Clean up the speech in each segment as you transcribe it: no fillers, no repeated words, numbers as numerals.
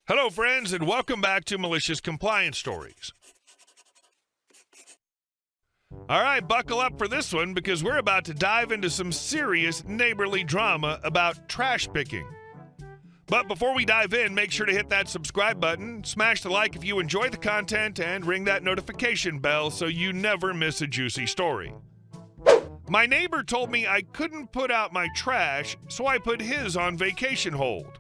Hello, friends, and welcome back to Malicious Compliance Stories. All right, buckle up for this one because we're about to dive into some serious neighborly drama about trash picking. But before we dive in, make sure to hit that subscribe button, smash the like if you enjoy the content, and ring that notification bell so you never miss a juicy story. My neighbor told me I couldn't put out my trash, so I put his on vacation hold.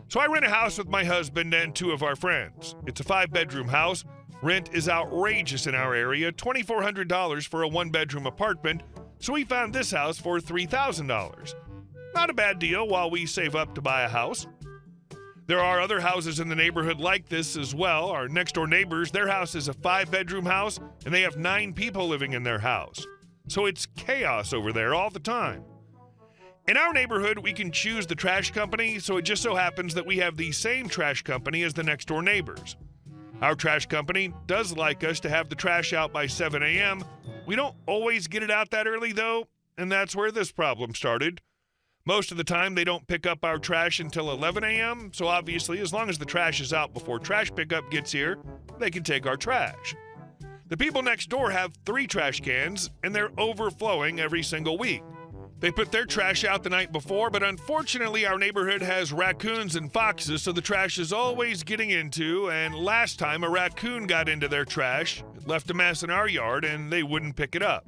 So I rent a house with my husband and two of our friends. It's a 5-bedroom house. Rent is outrageous in our area, $2,400 for a 1-bedroom apartment, so we found this house for $3,000. Not a bad deal while we save up to buy a house. There are other houses in the neighborhood like this as well. Our next-door neighbors, their house is a 5-bedroom house, and they have 9 people living in their house. So it's chaos over there all the time. In our neighborhood, we can choose the trash company, so it just so happens that we have the same trash company as the next-door neighbors. Our trash company does like us to have the trash out by 7 a.m. We don't always get it out that early, though, and that's where this problem started. Most of the time, they don't pick up our trash until 11 a.m., so obviously, as long as the trash is out before trash pickup gets here, they can take our trash. The people next door have 3 trash cans, and they're overflowing every single week. They put their trash out the night before, but unfortunately our neighborhood has raccoons and foxes, so the trash is always getting into, and last time a raccoon got into their trash, it left a mess in our yard, and they wouldn't pick it up.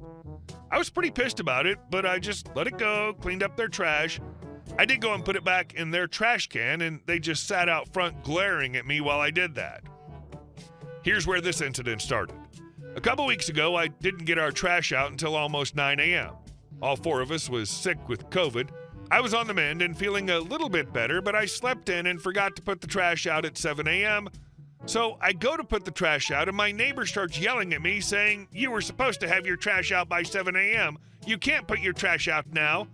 I was pretty pissed about it, but I just let it go, cleaned up their trash. I did go and put it back in their trash can, and they just sat out front glaring at me while I did that. Here's where this incident started. A couple weeks ago, I didn't get our trash out until almost 9 a.m. All 4 of us was sick with COVID. I was on the mend and feeling a little bit better, but I slept in and forgot to put the trash out at 7 a.m. So I go to put the trash out, and my neighbor starts yelling at me, saying, "You were supposed to have your trash out by 7 a.m. You can't put your trash out now."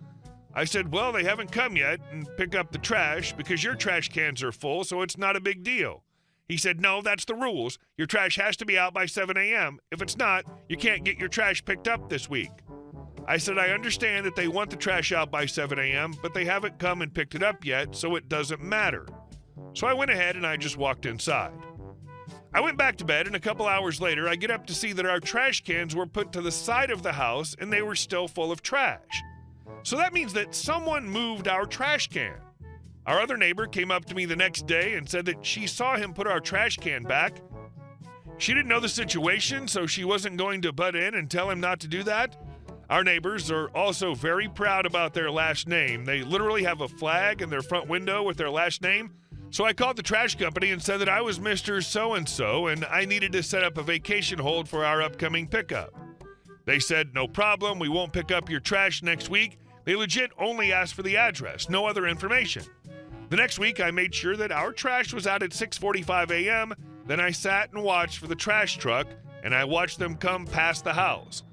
I said, "Well, they haven't come yet and pick up the trash because your trash cans are full, so it's not a big deal." He said, "No, that's the rules. Your trash has to be out by 7 a.m. If it's not, you can't get your trash picked up this week." I said, "I understand that they want the trash out by 7 a.m., but they haven't come and picked it up yet, so it doesn't matter." So I went ahead and I just walked inside. I went back to bed, and a couple hours later, I get up to see that our trash cans were put to the side of the house, and they were still full of trash. So that means that someone moved our trash can. Our other neighbor came up to me the next day and said that she saw him put our trash can back. She didn't know the situation, so she wasn't going to butt in and tell him not to do that. Our neighbors are also very proud about their last name. They literally have a flag in their front window with their last name. So I called the trash company and said that I was Mr. So-and-so and I needed to set up a vacation hold for our upcoming pickup. They said, "No problem, we won't pick up your trash next week." They legit only asked for the address, no other information. The next week, I made sure that our trash was out at 6:45 a.m. Then I sat and watched for the trash truck, and I watched them come past the house.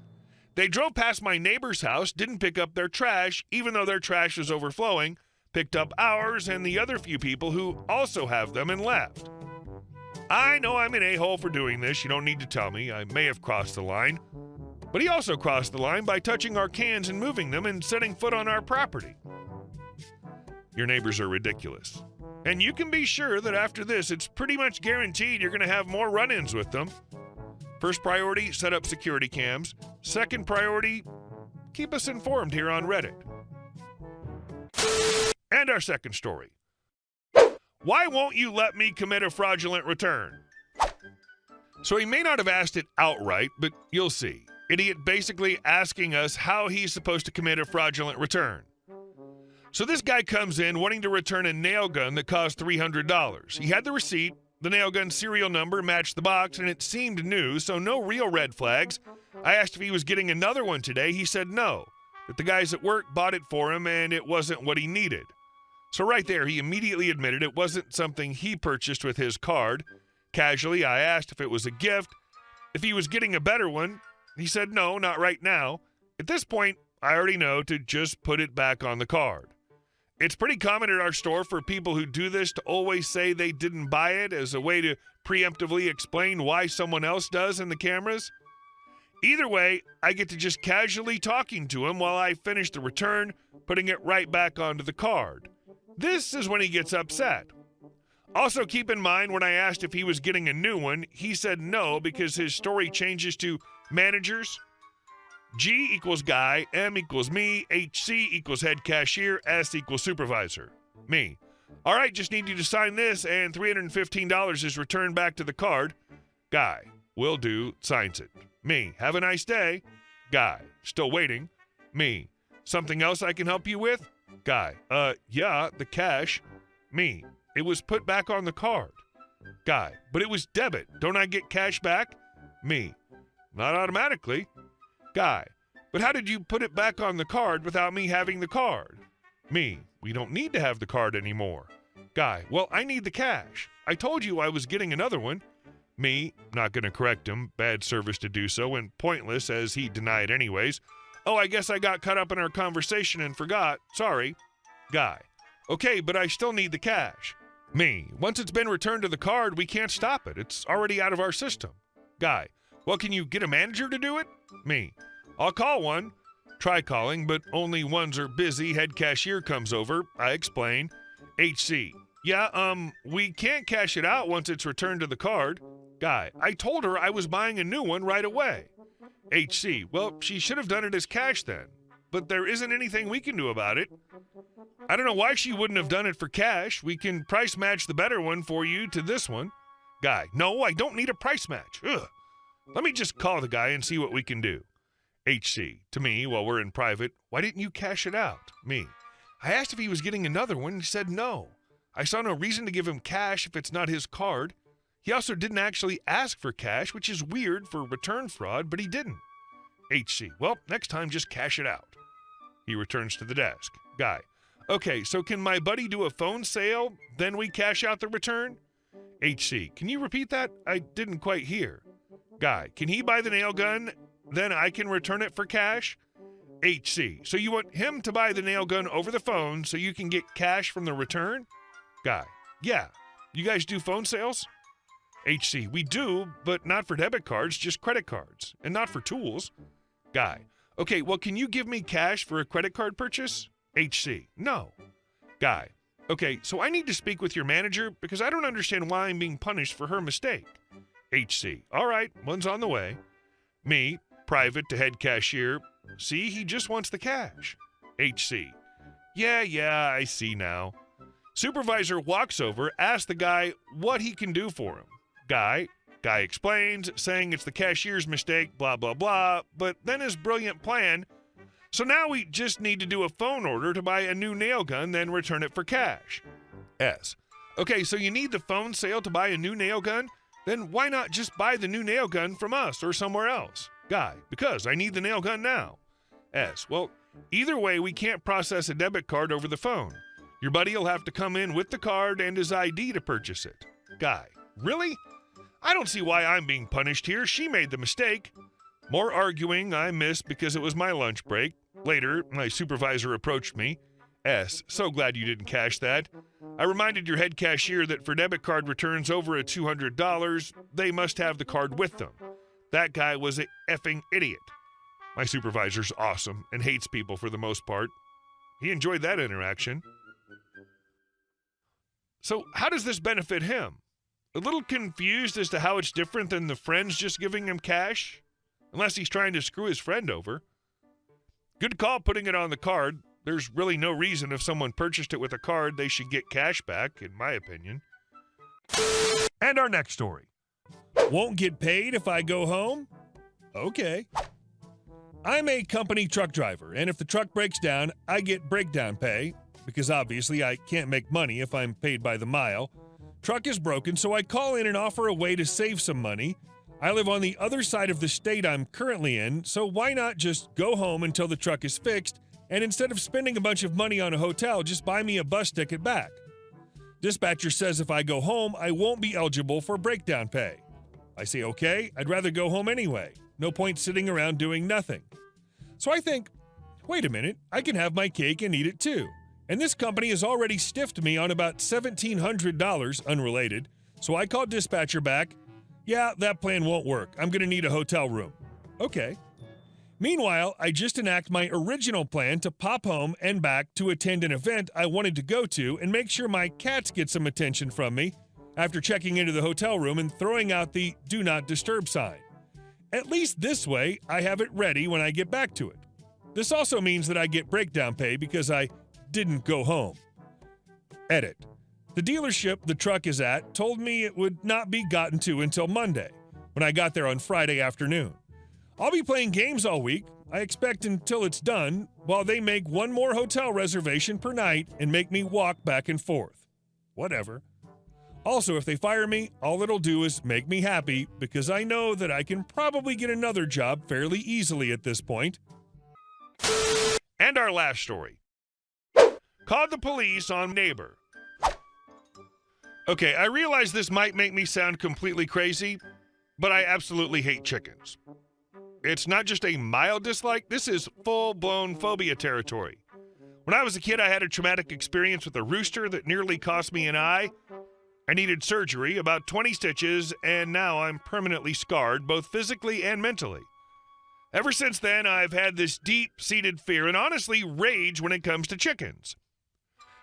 They drove past my neighbor's house, didn't pick up their trash, even though their trash was overflowing, picked up ours and the other few people who also have them and left. I know I'm an a-hole for doing this. You don't need to tell me. I may have crossed the line. But he also crossed the line by touching our cans and moving them and setting foot on our property. Your neighbors are ridiculous. And you can be sure that after this, it's pretty much guaranteed you're going to have more run-ins with them. First priority, set up security cams. Second priority, keep us informed here on Reddit. And our second story. Why won't you let me commit a fraudulent return? So he may not have asked it outright, but you'll see. Idiot basically asking us how he's supposed to commit a fraudulent return. So this guy comes in wanting to return a nail gun that cost $300. He had the receipt. The nail gun serial number matched the box, and it seemed new, so no real red flags. I asked if he was getting another one today. He said no, that the guys at work bought it for him, and it wasn't what he needed. So right there, he immediately admitted it wasn't something he purchased with his card. Casually, I asked if it was a gift. If he was getting a better one, he said no, not right now. At this point, I already know to just put it back on the card. It's pretty common at our store for people who do this to always say they didn't buy it as a way to preemptively explain why someone else does in the cameras. Either way, I get to just casually talking to him while I finish the return, putting it right back onto the card. This is when he gets upset. Also, keep in mind when I asked if he was getting a new one, he said no because his story changes to managers. G equals guy, M equals me, HC equals head cashier, S equals supervisor. Me. All right, just need you to sign this, and $315 is returned back to the card. Guy. Will do, signs it. Me. Have a nice day. Guy. Still waiting. Me. Something else I can help you with? Guy. Yeah, the cash. Me. It was put back on the card. Guy. But it was debit. Don't I get cash back? Me. Not automatically. Guy. But how did you put it back on the card without me having the card? Me. We don't need to have the card anymore. Guy. Well, I need the cash. I told you I was getting another one. Me. Not going to correct him. Bad service to do so, and pointless as he denied anyways. Oh, I guess I got caught up in our conversation and forgot. Sorry. Guy. Okay, but I still need the cash. Me. Once it's been returned to the card, we can't stop it. It's already out of our system. Guy. Well, can you get a manager to do it? Me. I'll call one. Try calling, but only ones are busy. Head cashier comes over. I explain. HC. Yeah, we can't cash it out once it's returned to the card. Guy. I told her I was buying a new one right away. HC. Well, she should have done it as cash then. But there isn't anything we can do about it. I don't know why she wouldn't have done it for cash. We can price match the better one for you to this one. Guy. No, I don't need a price match. Ugh. Let me just call the guy and see what we can do. HC. To me, while we're in private, why didn't you cash it out? Me. I asked if he was getting another one, and he said no. I saw no reason to give him cash if it's not his card. He also didn't actually ask for cash, which is weird for return fraud, but he didn't. HC. Well, next time, just cash it out. He returns to the desk. Guy. Okay, so can my buddy do a phone sale, then we cash out the return? HC. Can you repeat that? I didn't quite hear. Guy. Can he buy the nail gun, then I can return it for cash? HC. So you want him to buy the nail gun over the phone so you can get cash from the return? Guy. Yeah. You guys do phone sales? HC. We do, but not for debit cards, just credit cards, and not for tools. Guy. Okay, well, can you give me cash for a credit card purchase? HC. No. Guy. Okay, so I need to speak with your manager because I don't understand why I'm being punished for her mistake. HC. All right, one's on the way. Me, private to head cashier. See, he just wants the cash. HC. Yeah, I see now. Supervisor walks over, asks the guy what he can do for him. Guy explains, saying it's the cashier's mistake, blah, blah, blah, but then his brilliant plan. So now we just need to do a phone order to buy a new nail gun, then return it for cash. S. Okay, so you need the phone sale to buy a new nail gun? Then why not just buy the new nail gun from us or somewhere else? Guy. Because I need the nail gun now. S. Well, either way, we can't process a debit card over the phone. Your buddy will have to come in with the card and his ID to purchase it. Guy. Really? I don't see why I'm being punished here. She made the mistake. More arguing I missed because it was my lunch break. Later, my supervisor approached me. S. So glad you didn't cash that. I reminded your head cashier that for debit card returns over at $200, they must have the card with them. That guy was an effing idiot. My supervisor's awesome and hates people for the most part. He enjoyed that interaction. So how does this benefit him? A little confused as to how it's different than the friends just giving him cash, unless he's trying to screw his friend over. Good call putting it on the card. There's really no reason if someone purchased it with a card they should get cash back, in my opinion. And our next story. Won't get paid if I go home? Okay. I'm a company truck driver, and if the truck breaks down, I get breakdown pay, because obviously I can't make money if I'm paid by the mile. Truck is broken, so I call in and offer a way to save some money. I live on the other side of the state I'm currently in, so why not just go home until the truck is fixed, and instead of spending a bunch of money on a hotel, just buy me a bus ticket back. Dispatcher says if I go home, I won't be eligible for breakdown pay. I say, okay, I'd rather go home anyway. No point sitting around doing nothing. So I think, wait a minute, I can have my cake and eat it too. And this company has already stiffed me on about $1,700, unrelated, so I called dispatcher back. Yeah, that plan won't work. I'm going to need a hotel room. Okay. Meanwhile, I just enact my original plan to pop home and back to attend an event I wanted to go to and make sure my cats get some attention from me after checking into the hotel room and throwing out the Do Not Disturb sign. At least this way, I have it ready when I get back to it. This also means that I get breakdown pay because I didn't go home. Edit. The dealership the truck is at told me it would not be gotten to until Monday, when I got there on Friday afternoon. I'll be playing games all week, I expect, until it's done, while they make one more hotel reservation per night and make me walk back and forth. Whatever. Also, if they fire me, all it'll do is make me happy because I know that I can probably get another job fairly easily at this point. And our last story. Called the police on neighbor. Okay, I realize this might make me sound completely crazy, but I absolutely hate chickens. It's not just a mild dislike, this is full-blown phobia territory. When I was a kid, I had a traumatic experience with a rooster that nearly cost me an eye. I needed surgery, about 20 stitches, and now I'm permanently scarred, both physically and mentally. Ever since then, I've had this deep-seated fear and honestly rage when it comes to chickens.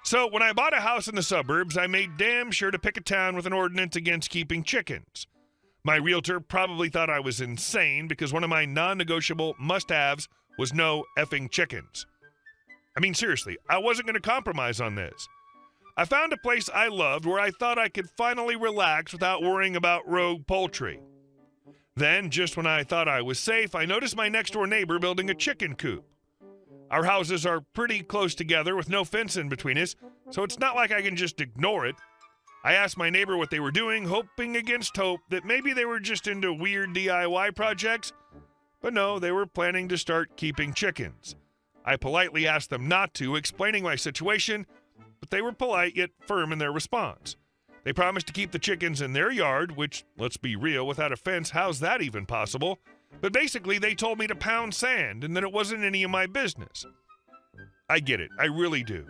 So when I bought a house in the suburbs, I made damn sure to pick a town with an ordinance against keeping chickens. My realtor probably thought I was insane because one of my non-negotiable must-haves was no effing chickens. I mean, seriously, I wasn't going to compromise on this. I found a place I loved where I thought I could finally relax without worrying about rogue poultry. Then, just when I thought I was safe, I noticed my next-door neighbor building a chicken coop. Our houses are pretty close together with no fence in between us, so it's not like I can just ignore it. I asked my neighbor what they were doing, hoping against hope that maybe they were just into weird DIY projects. But no, they were planning to start keeping chickens. I politely asked them not to, explaining my situation, but they were polite yet firm in their response. They promised to keep the chickens in their yard, which, let's be real, without a fence, how's that even possible? But basically, they told me to pound sand and that it wasn't any of my business. I get it, I really do.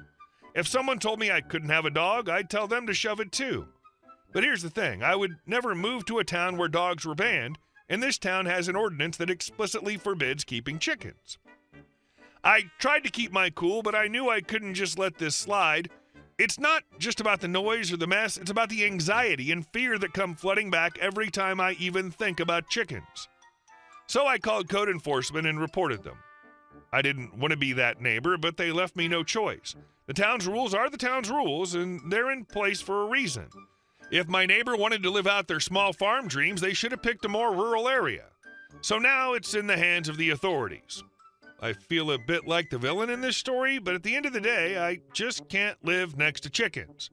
If someone told me I couldn't have a dog, I'd tell them to shove it too. But here's the thing, I would never move to a town where dogs were banned, and this town has an ordinance that explicitly forbids keeping chickens. I tried to keep my cool, but I knew I couldn't just let this slide. It's not just about the noise or the mess, it's about the anxiety and fear that come flooding back every time I even think about chickens. So I called code enforcement and reported them. I didn't want to be that neighbor, but they left me no choice. The town's rules are the town's rules, and they're in place for a reason. If my neighbor wanted to live out their small farm dreams, they should have picked a more rural area. So now it's in the hands of the authorities. I feel a bit like the villain in this story, but at the end of the day, I just can't live next to chickens.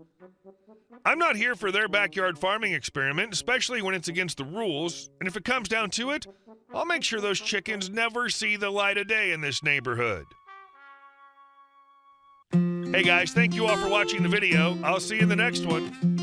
I'm not here for their backyard farming experiment, especially when it's against the rules, and if it comes down to it, I'll make sure those chickens never see the light of day in this neighborhood. Hey guys, thank you all for watching the video. I'll see you in the next one.